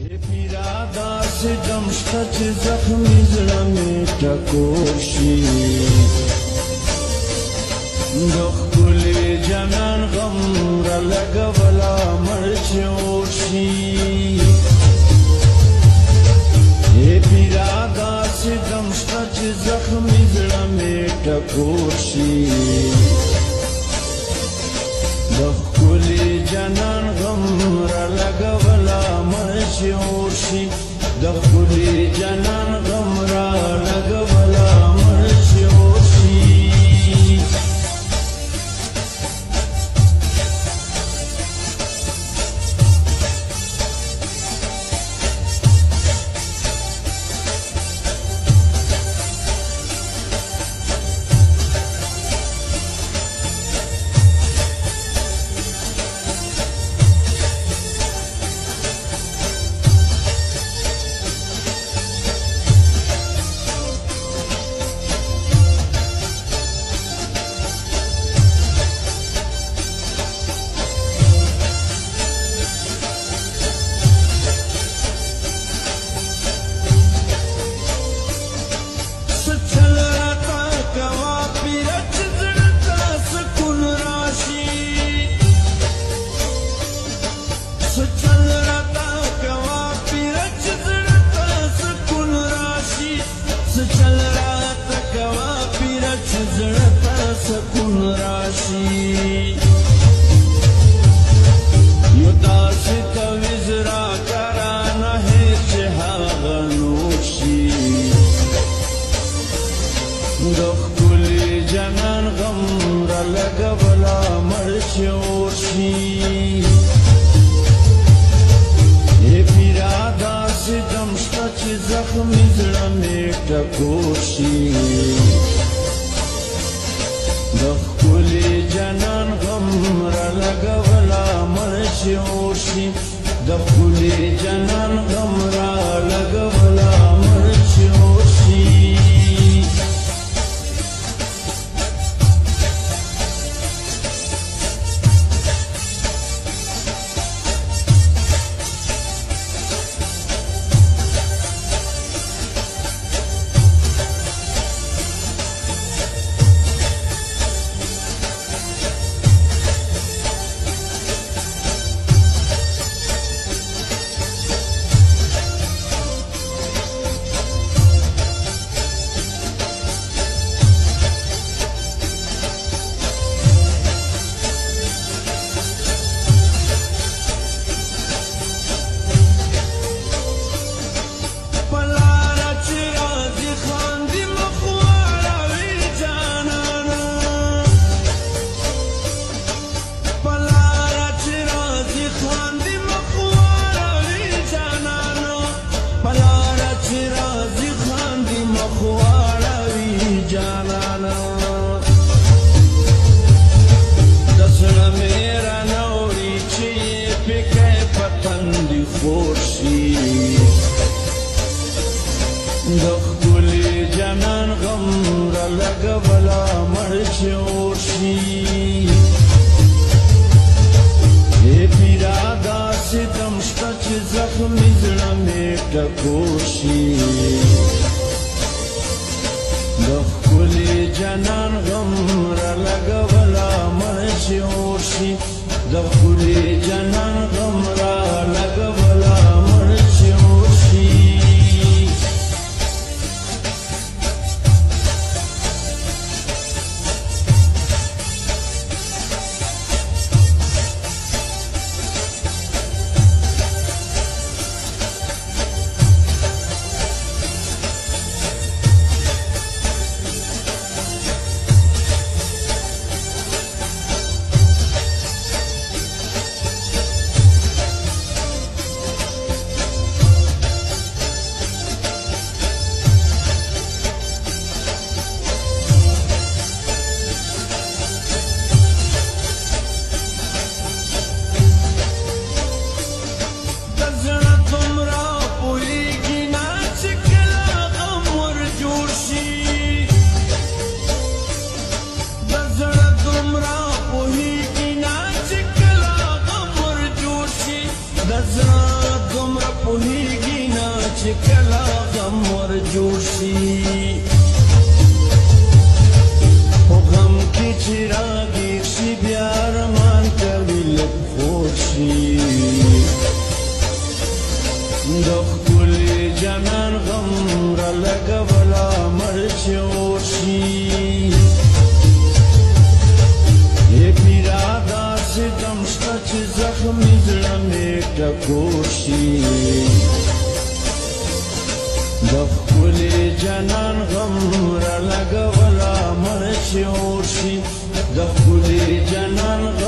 داسې دم شته چې زخمي زړه مې ټکور شي د ښکلي جانان غم رالګوله مړ چې اور شي ای پیرا داسې دم شته چې زخمي زړه مې ټکور شي د ښکلي جانان غم رالګوله مړ چې اور شي د ښکلي جانان غم رالګوله مړ چې اور شي ټکور شي د ښکلي جانان غم رالګوله مړ چې اور شي د ښکلي جانان غم رالګوله مړ چې اور شي د ښکلي جانان غم رالګوله مړ چې اور شي ای پیرا داسې دم شته چې زخمي زړه مې ټکور شي د ښکلي جانان غم رالګوله مړ چې اور شي د ښکلي جانان غم رالګوله مړ چې اور شي چې کله غم ور جوړ شي په غم کې چې راګیر شي بیا ارمان کوي لږ خور شي د ښکلي جانان غم رالګوله مړ چې اور شي دم شته چې زخمي زړه مې ټکور شي د ښکلي جانان غم رالګوله مړ چې اور شي د ښکلي جانان غم